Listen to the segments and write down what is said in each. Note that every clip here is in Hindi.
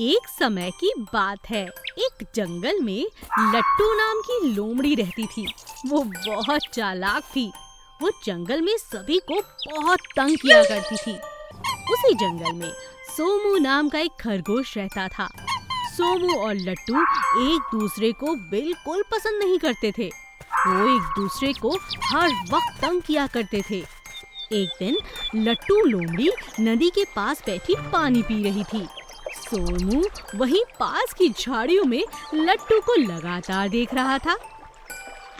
एक समय की बात है। एक जंगल में लट्टू नाम की लोमड़ी रहती थी। वो बहुत चालाक थी। वो जंगल में सभी को बहुत तंग किया करती थी। उसी जंगल में सोमू नाम का एक खरगोश रहता था। सोमू और लट्टू एक दूसरे को बिल्कुल पसंद नहीं करते थे। वो एक दूसरे को हर वक्त तंग किया करते थे। एक दिन लट्टू लोमड़ी नदी के पास बैठी पानी पी रही थी। सोमू वहीं पास की झाड़ियों में लट्टू को लगातार देख रहा था।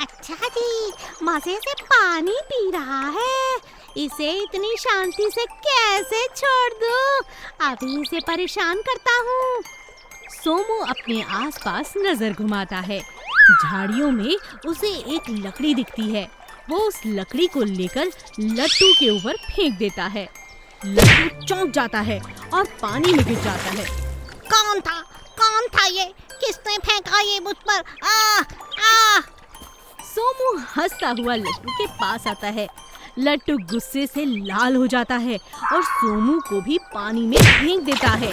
अच्छा जी, मजे से पानी पी रहा है। इसे इतनी शांति से कैसे छोड़ दूं? अभी इसे परेशान करता हूँ। सोमू अपने आसपास नजर घुमाता है। झाड़ियों में उसे एक लकड़ी दिखती है। वो उस लकड़ी को लेकर लट्टू के ऊपर फेंक देता है। लट्टू चौंक जाता है और पानी में गिर जाता है। कौन था ये? किसने फेंका ये मुझ पर? आ! सोमू हंसता हुआ लट्टू के पास आता है। लट्टू गुस्से से लाल हो जाता है और सोमू को भी पानी में फेंक देता है।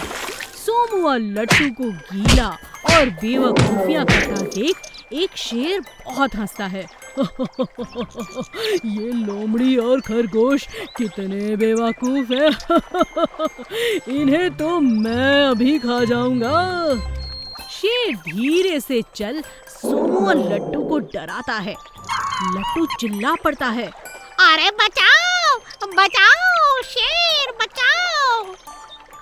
सोमू और लट्टू को गीला और बेवकूफियां करता देख एक शेर बहुत हंसता है। ये लोमड़ी और खरगोश कितने बेवकूफ हैं। इन्हें तो मैं अभी खा जाऊंगा। शेर धीरे से चल सोमू और लट्टू को डराता है। लट्टू चिल्ला पड़ता है, अरे बचाओ बचाओ, शेर बचाओ।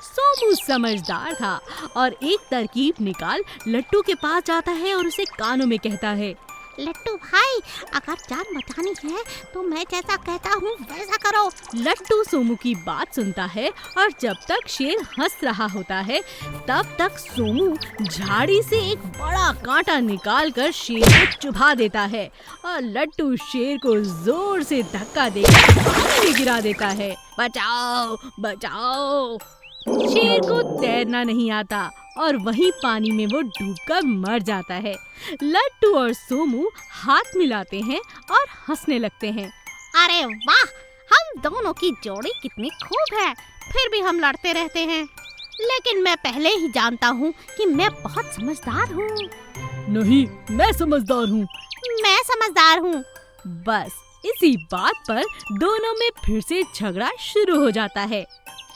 सोमू समझदार था और एक तरकीब निकाल लट्टू के पास जाता है और उसे कानों में कहता है, लट्टू भाई, अगर जान बचानी है तो मैं जैसा कहता हूँ वैसा करो। लट्टू सोमू की बात सुनता है और जब तक शेर हंस रहा होता है तब तक सोमू झाड़ी से एक बड़ा कांटा निकालकर शेर को चुभा देता है और लट्टू शेर को जोर से धक्का देकर पानी में गिरा देता है। बचाओ बचाओ। शेर को तैरना नहीं आता और वहीं पानी में वो डूबकर मर जाता है। लट्टू और सोमू हाथ मिलाते हैं और हंसने लगते हैं। अरे वाह, हम दोनों की जोड़ी कितनी खूब है। फिर भी हम लड़ते रहते हैं, लेकिन मैं पहले ही जानता हूँ कि मैं बहुत समझदार हूँ। नहीं, मैं समझदार हूँ। मैं समझदार हूँ। बस इसी बात पर दोनों में फिर से झगड़ा शुरू हो जाता है।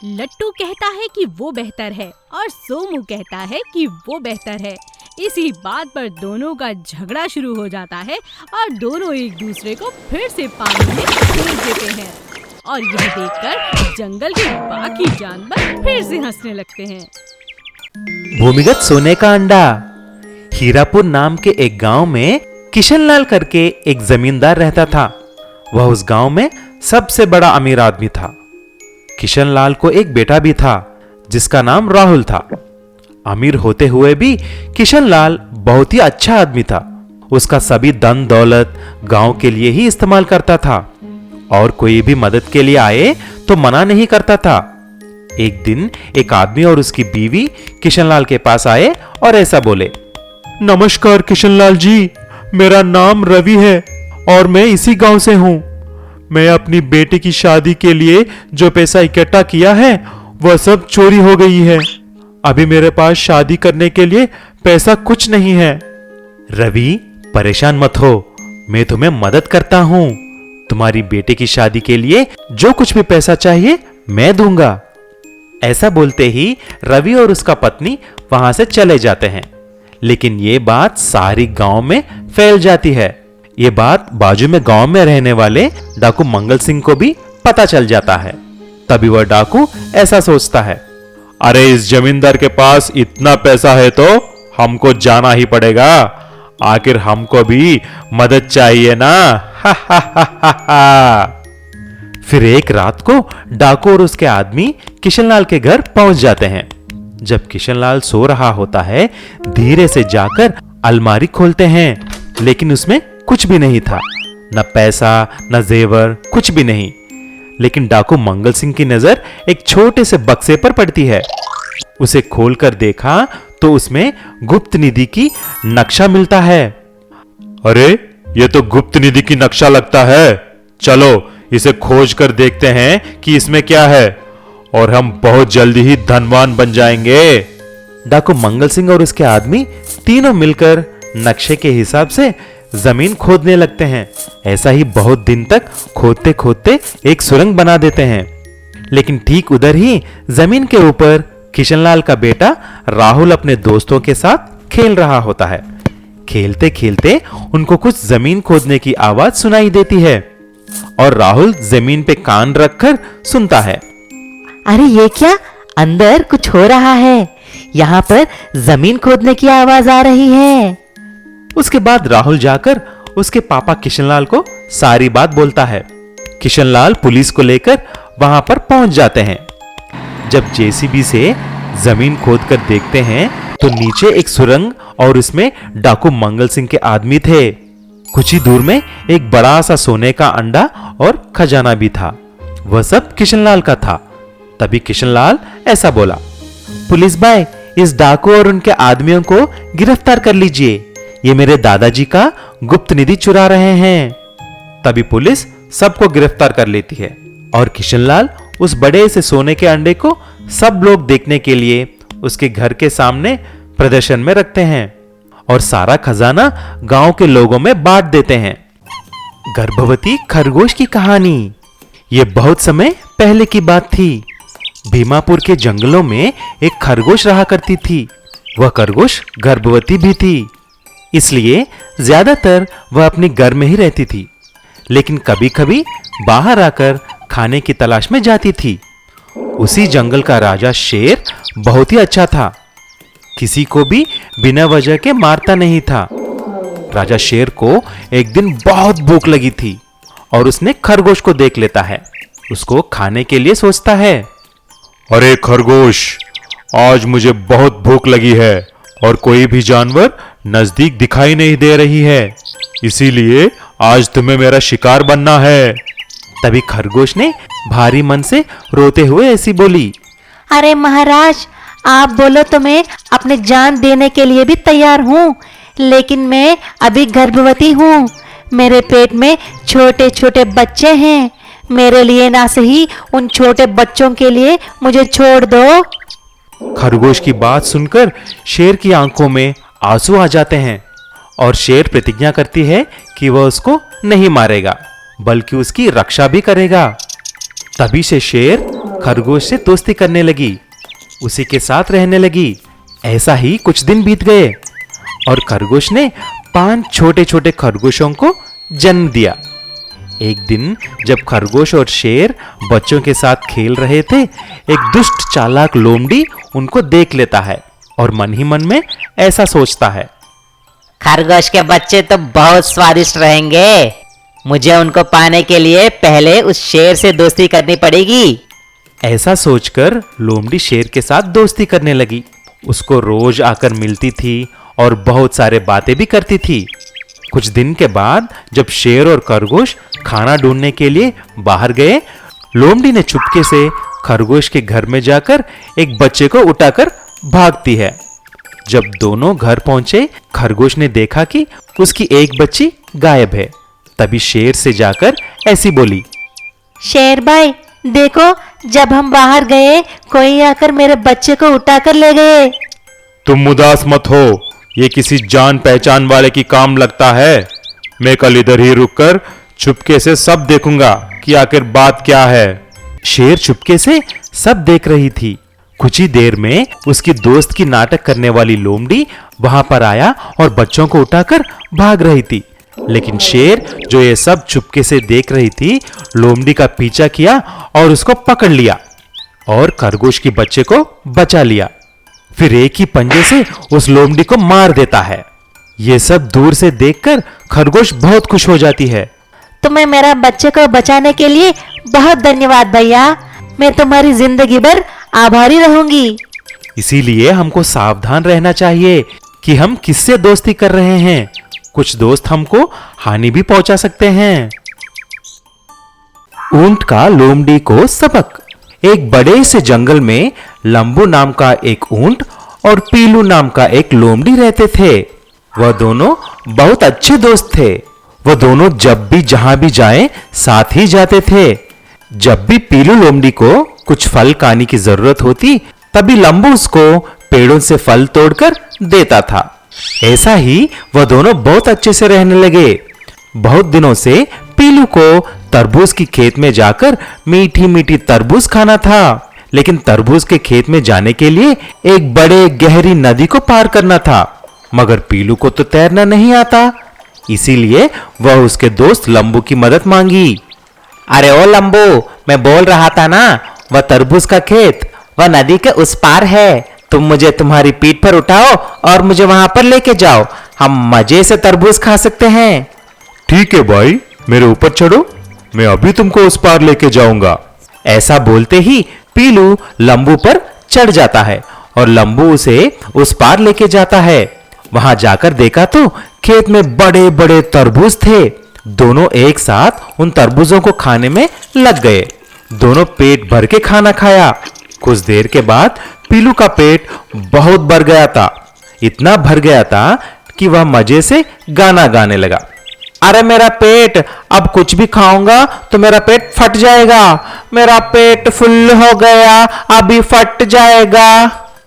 लट्टू कहता है कि वो बेहतर है और सोमू कहता है कि वो बेहतर है। इसी बात पर दोनों का झगड़ा शुरू हो जाता है और दोनों एक दूसरे को फिर से पानी में फेंक देते हैं और यह देखकर जंगल के बाकी जानवर फिर से हंसने लगते हैं। भूमिगत सोने का अंडा। हीरापुर नाम के एक गांव में किशनलाल करके एक जमींदार रहता था। वह उस गांव में सबसे बड़ा अमीर आदमी था। किशनलाल को एक बेटा भी था जिसका नाम राहुल था। अमीर होते हुए भी किशनलाल बहुत ही अच्छा आदमी था। उसका सभी धन दौलत गांव के लिए ही इस्तेमाल करता था और कोई भी मदद के लिए आए तो मना नहीं करता था। एक दिन एक आदमी और उसकी बीवी किशनलाल के पास आए और ऐसा बोले, नमस्कार किशनलाल जी, मेरा नाम रवि है और मैं इसी गांव से हूं। मैं अपनी बेटी की शादी के लिए जो पैसा इकट्ठा किया है वह सब चोरी हो गई है। अभी मेरे पास शादी करने के लिए पैसा कुछ नहीं है। रवि, परेशान मत हो, मैं तुम्हें मदद करता हूं। तुम्हारी बेटी की शादी के लिए जो कुछ भी पैसा चाहिए मैं दूंगा। ऐसा बोलते ही रवि और उसका पत्नी वहां से चले जाते हैं। लेकिन ये बात सारी गांव में फैल जाती है। ये बात बाजू में गांव में रहने वाले डाकू मंगल सिंह को भी पता चल जाता है। तभी वह डाकू ऐसा सोचता है, अरे इस जमींदार के पास इतना पैसा है तो हमको जाना ही पड़ेगा। आखिर हमको भी मदद चाहिए ना। हा हा हा हा हा। फिर एक रात को डाकू और उसके आदमी किशनलाल के घर पहुंच जाते हैं। जब किशनलाल सो रहा होता है, धीरे से जाकर अलमारी खोलते हैं, लेकिन उसमें कुछ भी नहीं था। न पैसा न जेवर, कुछ भी नहीं। लेकिन डाकू मंगल सिंह की नजर एक छोटे से बक्से पर पड़ती है। उसे खोलकर देखा तो उसमें गुप्त निधि की नक्शा मिलता है। अरे, ये तो गुप्त निधि की नक्शा लगता है। चलो इसे खोज कर देखते हैं कि इसमें क्या है और हम बहुत जल्दी ही धनवान बन जाएंगे। डाकू मंगल सिंह और उसके आदमी तीनों मिलकर नक्शे के हिसाब से जमीन खोदने लगते हैं। ऐसा ही बहुत दिन तक खोदते खोदते एक सुरंग बना देते हैं। लेकिन ठीक उधर ही जमीन के ऊपर किशनलाल का बेटा राहुल अपने दोस्तों के साथ खेल रहा होता है। खेलते खेलते उनको कुछ जमीन खोदने की आवाज सुनाई देती है और राहुल जमीन पे कान रखकर सुनता है। अरे ये क्या, अंदर कुछ हो रहा है। यहाँ पर जमीन खोदने की आवाज आ रही है। उसके बाद राहुल जाकर उसके पापा किशनलाल को सारी बात बोलता है। किशनलाल पुलिस को लेकर वहां पर पहुंच जाते हैं। जब जेसीबी से जमीन खोदकर देखते हैं तो नीचे एक सुरंग और उसमें डाकू मंगल सिंह के आदमी थे। कुछ ही दूर में एक बड़ा सा सोने का अंडा और खजाना भी था। वह सब किशनलाल का था। तभी किशनलाल ऐसा बोला, पुलिस भाई, इस डाकू और उनके आदमियों को गिरफ्तार कर लीजिए। ये मेरे दादाजी का गुप्त निधि चुरा रहे हैं। तभी पुलिस सबको गिरफ्तार कर लेती है और किशनलाल उस बड़े से सोने के अंडे को सब लोग देखने के लिए उसके घर के सामने प्रदर्शन में रखते हैं और सारा खजाना गांव के लोगों में बांट देते हैं। गर्भवती खरगोश की कहानी। यह बहुत समय पहले की बात थी। भीमापुर के जंगलों में एक खरगोश रहा करती थी। वह खरगोश गर्भवती भी थी, इसलिए ज्यादातर वह अपने घर में ही रहती थी। लेकिन कभी कभी बाहर आकर खाने की तलाश में जाती थी। उसी जंगल का राजा शेर बहुत ही अच्छा था। किसी को भी बिना वजह के मारता नहीं था। राजा शेर को एक दिन बहुत भूख लगी थी और उसने खरगोश को देख लेता है। उसको खाने के लिए सोचता है। अरे खरगोश, आज मुझे बहुत भूख लगी है और कोई भी जानवर नजदीक दिखाई नहीं दे रही है, इसीलिए आज तुम्हें मेरा शिकार बनना है। तभी खरगोश ने भारी मन से रोते हुए ऐसी बोली, अरे महाराज, आप बोलो तो मैं अपने जान देने के लिए भी तैयार हूँ, लेकिन मैं अभी गर्भवती हूँ। मेरे पेट में छोटे छोटे बच्चे हैं। मेरे लिए ना सही उन छोटे बच्चों के लिए मुझे छोड़ दो। खरगोश की बात सुनकर शेर की आंखों में आंसू आ जाते हैं और शेर प्रतिज्ञा करती है कि वह उसको नहीं मारेगा, बल्कि उसकी रक्षा भी करेगा। तभी से शेर खरगोश से दोस्ती करने लगी, उसी के साथ रहने लगी। ऐसा ही कुछ दिन बीत गए और खरगोश ने 5 छोटे छोटे खरगोशों को जन्म दिया। एक दिन जब खरगोश और शेर बच्चों के साथ खेल रहे थे, एक दुष्ट चालाक लोमड़ी उनको देख लेता है और मन ही मन में ऐसा सोचता है, खरगोश के बच्चे तो बहुत स्वादिष्ट रहेंगे। मुझे उनको पाने के लिए पहले उस शेर से दोस्ती करनी पड़ेगी। ऐसा सोचकर लोमड़ी शेर के साथ दोस्ती करने लगी। उसको रोज आकर मिलती थी और बहुत सारे बातें भी करती थी। कुछ दिन के बाद जब शेर और खरगोश खाना ढूंढने के लिए बाहर गए, लोमड़ी ने चुपके से खरगोश के घर में जाकर एक बच्चे को उठाकर भागती है। जब दोनों घर पहुंचे, खरगोश ने देखा कि उसकी एक बच्ची गायब है। तभी शेर से जाकर ऐसी बोली, शेर भाई देखो, जब हम बाहर गए कोई आकर मेरे बच्चे को उठाकर ले गए। तुम उदास मत हो, ये किसी जान पहचान वाले की काम लगता है। मैं कल इधर ही रुककर चुपके से सब देखूंगा कि आखिर बात क्या है। शेर चुपके से सब देख रही थी। कुछ ही देर में उसकी दोस्त की नाटक करने वाली लोमड़ी वहां पर आया और बच्चों को उठाकर भाग रही थी। लेकिन शेर, जो ये सब चुपके से देख रही थी, लोमड़ी का पीछा किया और उसको पकड़ लिया और खरगोश के बच्चे को बचा लिया। फिर एक ही पंजे से उस लोमड़ी को मार देता है। ये सब दूर से देखकर खरगोश बहुत खुश हो जाती है। तुम्हें मेरा बच्चे को बचाने के लिए बहुत धन्यवाद भैया। मैं तुम्हारी जिंदगी भर आभारी रहूंगी। इसीलिए हमको सावधान रहना चाहिए कि हम किससे दोस्ती कर रहे हैं। कुछ दोस्त हमको हानि भी पहुंचा सकते हैं। ऊंट का लोमड़ी को सबक। एक बड़े से जंगल में लंबू नाम का एक ऊंट और पीलू नाम का एक लोमड़ी रहते थे। वह दोनों बहुत अच्छे दोस्त थे। वह दोनों जब भी जहां भी जाएं, साथ ही जाते थे। जब भी पीलू लोमड़ी को कुछ फल खाने की जरूरत होती, तभी लंबू उसको पेड़ों से फल तोड़कर देता था। ऐसा ही वह दोनों बहुत अच्छे से रहने लगे। बहुत दिनों से पीलू को तरबूज की खेत में जाकर मीठी मीठी तरबूज खाना था, लेकिन तरबूज के खेत में जाने के लिए एक बड़े गहरी नदी को पार करना था, मगर पीलू को तो तैरना नहीं आता। इसीलिए वह उसके दोस्त लंबू की मदद मांगी। अरे ओ लंबू, मैं बोल रहा था ना, वह तरबूज का खेत वह नदी के उस पार है। तुम मुझे तुम्हारी पीठ पर उठाओ और मुझे वहां पर लेके जाओ। हम मजे से तरबूज खा सकते हैं। ठीक है भाई, मेरे ऊपर चढ़ो, मैं अभी तुमको उस पार लेके जाऊंगा। ऐसा बोलते ही पीलू लंबू पर चढ़ जाता है और लंबू उसे उस पार लेके जाता है। वहां जाकर देखा तो खेत में बड़े बड़े तरबूज थे। दोनों एक साथ उन तरबूजों को खाने में लग गए। दोनों पेट भर के खाना खाया। कुछ देर के बाद पीलू का पेट बहुत भर गया था। इतना भर गया था कि वह मजे से गाना गाने लगा। अरे मेरा पेट, अब कुछ भी खाऊंगा तो मेरा पेट फट जाएगा। मेरा पेट फुल हो गया, अभी फट जाएगा।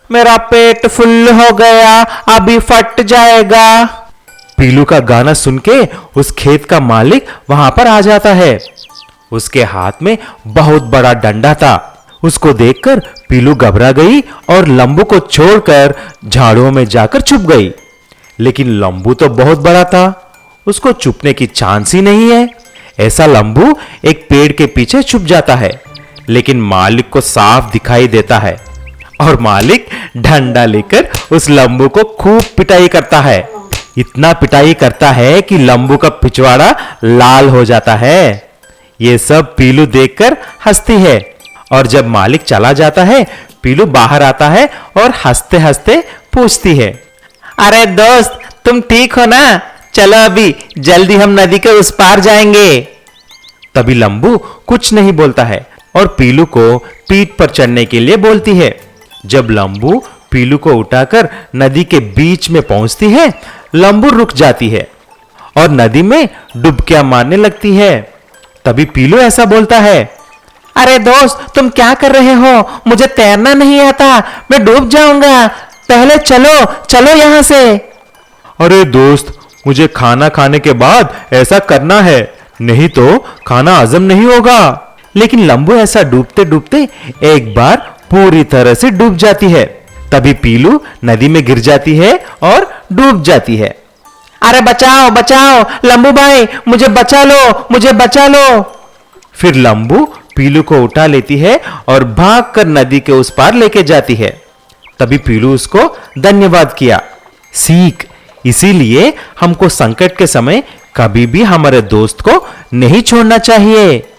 मेरा पेट फुल हो गया, अभी फट जाएगा। पीलू का गाना सुन के उस खेत का मालिक वहां पर आ जाता है। उसके हाथ में बहुत बड़ा डंडा था। उसको देखकर पीलू घबरा गई और लंबू को छोड़कर झाड़ियों में जाकर छुप गई। लेकिन लंबू तो बहुत बड़ा था, उसको छुपने की चांस ही नहीं है। ऐसा लंबू एक पेड़ के पीछे छुप जाता है, लेकिन मालिक को साफ दिखाई देता है और मालिक डंडा लेकर उस लंबू को खूब पिटाई करता है। इतना पिटाई करता है कि लंबू का पिछवाड़ा लाल हो जाता है। ये सब पीलू देखकर हंसती है और जब मालिक चला जाता है, पीलू बाहर आता है और हंसते हंसते पूछती है, अरे दोस्त, तुम ठीक हो ना? चलो अभी जल्दी हम नदी के उस पार जाएंगे। तभी लंबू कुछ नहीं बोलता है और पीलू को पीठ पर चढ़ने के लिए बोलती है। जब लंबू पीलू को उठाकर नदी के बीच में पहुंचती है, लंबू रुक जाती है और नदी में डुबकियां मारने लगती है। तभी पीलू ऐसा बोलता है, अरे दोस्त, तुम क्या कर रहे हो? मुझे तैरना नहीं आता, मैं डूब जाऊंगा। पहले चलो चलो यहां से। अरे दोस्त, मुझे खाना खाने के बाद ऐसा करना है, नहीं तो खाना हजम नहीं होगा। लेकिन लंबू ऐसा डूबते डूबते एक बार पूरी तरह से डूब जाती है। तभी पीलू नदी में गिर जाती है और डूब जाती है। अरे बचाओ बचाओ, लंबू भाई, मुझे बचा लो, मुझे बचा लो। फिर लंबू पीलू को उठा लेती है और भागकर नदी के उस पार लेके जाती है। तभी पीलू उसको धन्यवाद किया। सीख, इसीलिए हमको संकट के समय कभी भी हमारे दोस्त को नहीं छोड़ना चाहिए।